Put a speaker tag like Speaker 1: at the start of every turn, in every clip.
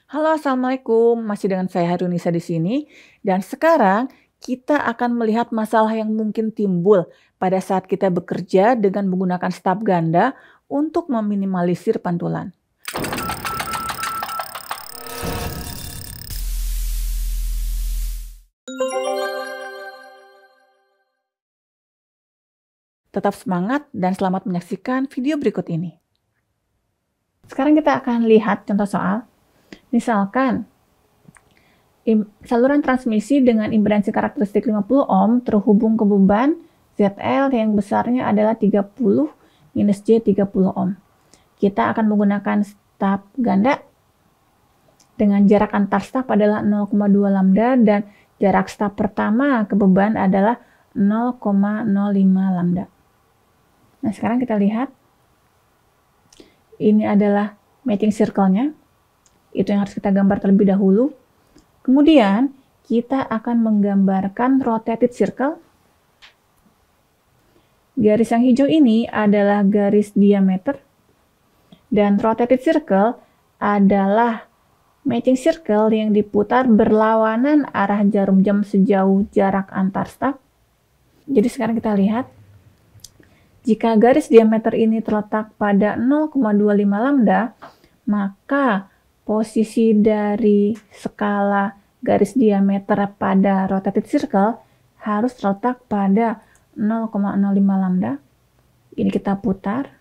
Speaker 1: Halo, assalamualaikum. Masih dengan saya Harunisa di sini. Dan sekarang kita akan melihat masalah yang mungkin timbul pada saat kita bekerja dengan menggunakan staf ganda untuk meminimalisir pantulan. Tetap semangat dan selamat menyaksikan video berikut ini. Sekarang kita akan lihat contoh soal. Misalkan saluran transmisi dengan impedansi karakteristik 50 ohm terhubung ke beban ZL yang besarnya adalah 30 minus J 30 ohm. Kita akan menggunakan staf ganda dengan jarak antar staf adalah 0,2 lambda dan jarak staf pertama ke beban adalah 0,05 lambda. Nah, sekarang kita lihat. Ini adalah matching circle-nya. Itu yang harus kita gambar terlebih dahulu. Kemudian, kita akan menggambarkan rotated circle. Garis yang hijau ini adalah garis diameter. Dan rotated circle adalah matching circle yang diputar berlawanan arah jarum jam sejauh jarak antar staf. Jadi sekarang kita lihat. Jika garis diameter ini terletak pada 0,25 lambda, maka posisi dari skala garis diameter pada rotated circle harus terletak pada 0,05 lambda. Ini kita putar.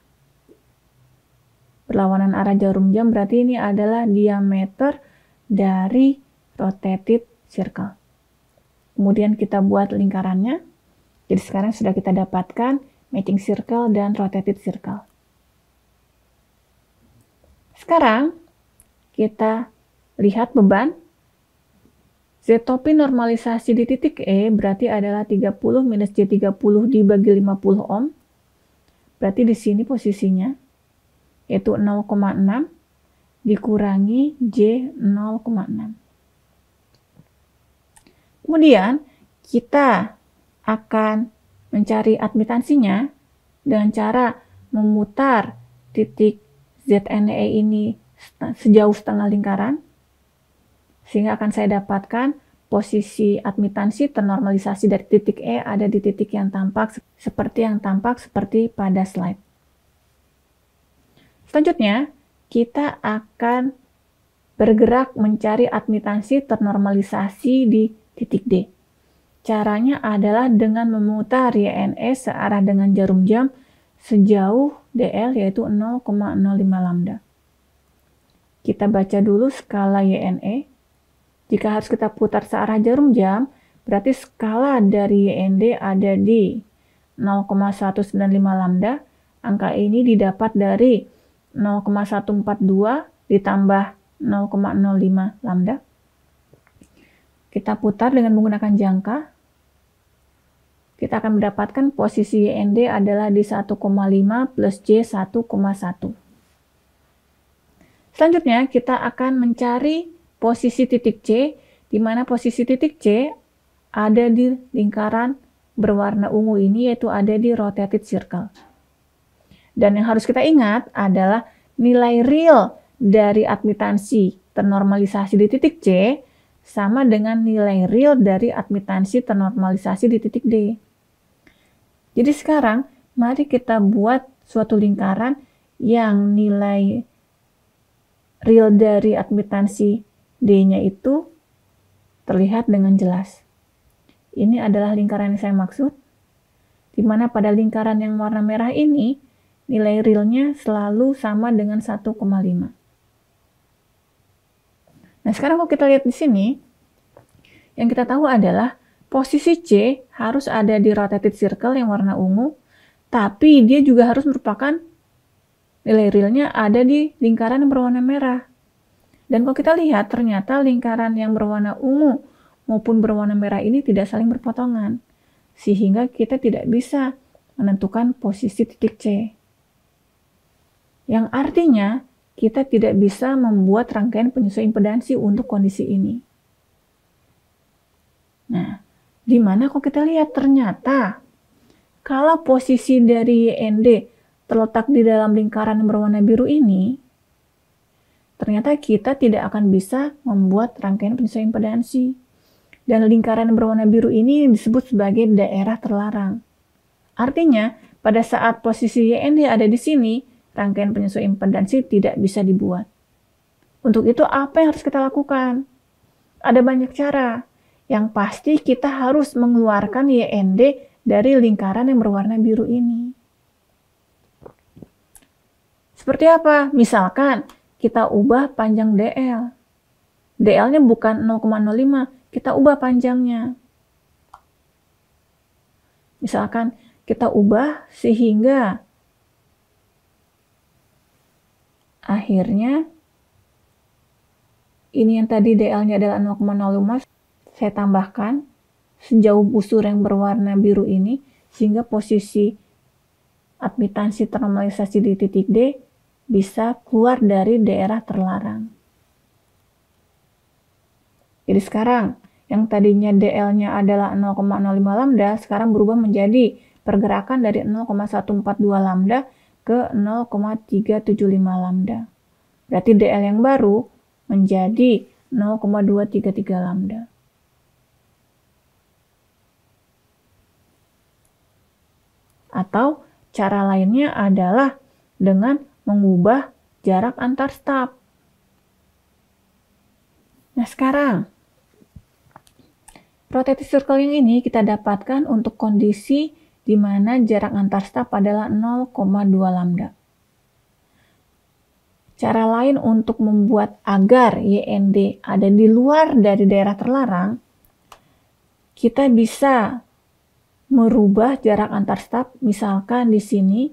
Speaker 1: Berlawanan arah jarum jam berarti ini adalah diameter dari rotated circle. Kemudian kita buat lingkarannya. Jadi sekarang sudah kita dapatkan matching circle dan rotated circle. Sekarang kita lihat beban. Z-topi normalisasi di titik E berarti adalah 30 minus J30 dibagi 50 ohm. Berarti di sini posisinya yaitu 0,6 dikurangi J 0,6. Kemudian kita akan mencari admitansinya dengan cara memutar titik ZNE ini sejauh setengah lingkaran, sehingga akan saya dapatkan posisi admitansi ternormalisasi dari titik E ada di titik yang tampak seperti pada slide. Selanjutnya, kita akan bergerak mencari admitansi ternormalisasi di titik D. Caranya adalah dengan memutar YNE searah dengan jarum jam sejauh DL yaitu 0,05 lambda. Kita baca dulu skala YNE. Jika harus kita putar searah jarum jam, berarti skala dari YND ada di 0,195 lambda. Angka ini didapat dari 0,142 ditambah 0,05 lambda. Kita putar dengan menggunakan jangka. Kita akan mendapatkan posisi YND adalah di 1,5 plus J 1,1. Selanjutnya, kita akan mencari posisi titik C, di mana posisi titik C ada di lingkaran berwarna ungu ini, yaitu ada di rotated circle. Dan yang harus kita ingat adalah nilai real dari admitansi ternormalisasi di titik C sama dengan nilai real dari admitansi ternormalisasi di titik D. Jadi sekarang, mari kita buat suatu lingkaran yang nilai real dari admitansi D-nya itu terlihat dengan jelas. Ini adalah lingkaran yang saya maksud, di mana pada lingkaran yang warna merah ini, nilai realnya selalu sama dengan 1,5. Nah, sekarang kalau kita lihat di sini, yang kita tahu adalah posisi C harus ada di rotated circle yang warna ungu, tapi dia juga harus merupakan nilai realnya ada di lingkaran yang berwarna merah. Dan kalau kita lihat, ternyata lingkaran yang berwarna ungu maupun berwarna merah ini tidak saling berpotongan, sehingga kita tidak bisa menentukan posisi titik C. Yang artinya, kita tidak bisa membuat rangkaian penyesuaian impedansi untuk kondisi ini. Nah, di mana kok kita lihat ternyata kalau posisi dari YND terletak di dalam lingkaran yang berwarna biru ini, ternyata kita tidak akan bisa membuat rangkaian penyesuaian impedansi. Dan lingkaran yang berwarna biru ini disebut sebagai daerah terlarang. Artinya, pada saat posisi YND ada di sini, rangkaian penyesuaian impedansi tidak bisa dibuat. Untuk itu, apa yang harus kita lakukan? Ada banyak cara. Yang pasti kita harus mengeluarkan YND dari lingkaran yang berwarna biru ini. Seperti apa? Misalkan kita ubah panjang DL. DL-nya bukan 0,05, kita ubah panjangnya. Misalkan kita ubah sehingga akhirnya ini yang tadi DL-nya adalah 0,05, saya tambahkan sejauh busur yang berwarna biru ini sehingga posisi admitansi ternormalisasi di titik D bisa keluar dari daerah terlarang. Jadi sekarang yang tadinya DL-nya adalah 0,05 lambda sekarang berubah menjadi pergerakan dari 0,142 lambda ke 0,375 lambda. Berarti DL yang baru menjadi 0,233 lambda. Atau cara lainnya adalah dengan mengubah jarak antar staf. Nah sekarang, rotating circle yang ini kita dapatkan untuk kondisi di mana jarak antar staf adalah 0,2 lambda. Cara lain untuk membuat agar YND ada di luar dari daerah terlarang, kita bisa merubah jarak antar staf. Misalkan di sini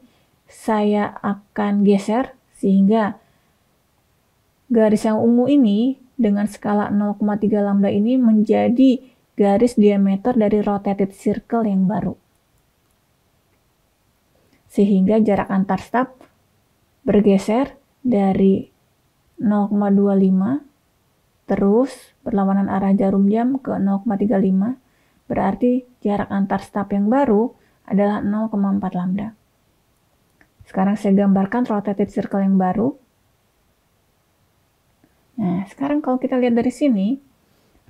Speaker 1: saya akan geser sehingga garis yang ungu ini dengan skala 0,3 lambda ini menjadi garis diameter dari rotated circle yang baru. Sehingga jarak antar staf bergeser dari 0,25 terus berlawanan arah jarum jam ke 0,35. Berarti jarak antar staf yang baru adalah 0,4 lambda. Sekarang saya gambarkan rotated circle yang baru. Nah, sekarang kalau kita lihat dari sini,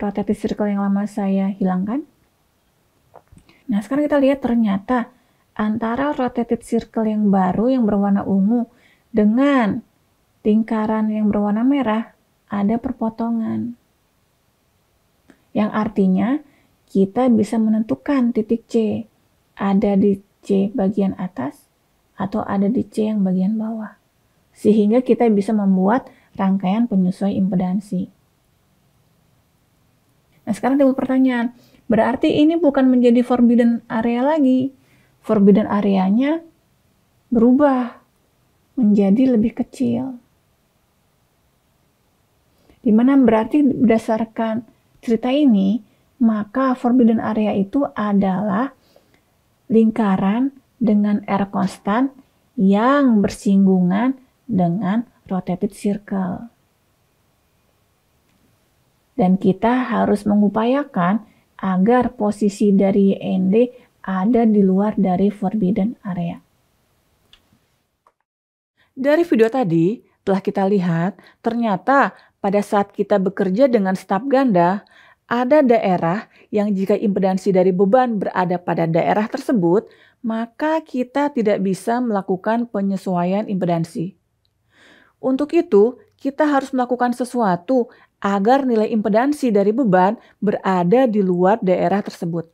Speaker 1: rotated circle yang lama saya hilangkan. Nah, sekarang kita lihat ternyata antara rotated circle yang baru yang berwarna ungu dengan lingkaran yang berwarna merah ada perpotongan. Yang artinya kita bisa menentukan titik C ada di C bagian atas atau ada di C yang bagian bawah. Sehingga kita bisa membuat rangkaian penyesuaian impedansi. Nah sekarang timbul pertanyaan, berarti ini bukan menjadi forbidden area lagi. Forbidden areanya berubah menjadi lebih kecil. Dimana berarti berdasarkan cerita ini, maka forbidden area itu adalah lingkaran dengan R konstan yang bersinggungan dengan rotated circle. Dan kita harus mengupayakan agar posisi dari YND ada di luar dari forbidden area. Dari video tadi telah kita lihat ternyata pada saat kita bekerja dengan staf ganda, ada daerah yang jika impedansi dari beban berada pada daerah tersebut, maka kita tidak bisa melakukan penyesuaian impedansi. Untuk itu, kita harus melakukan sesuatu agar nilai impedansi dari beban berada di luar daerah tersebut.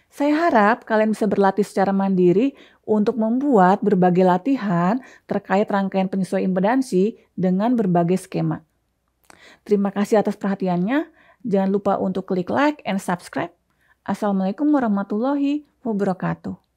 Speaker 1: Saya harap kalian bisa berlatih secara mandiri untuk membuat berbagai latihan terkait rangkaian penyesuaian impedansi dengan berbagai skema. Terima kasih atas perhatiannya. Jangan lupa untuk klik like and subscribe. Assalamualaikum warahmatullahi wabarakatuh.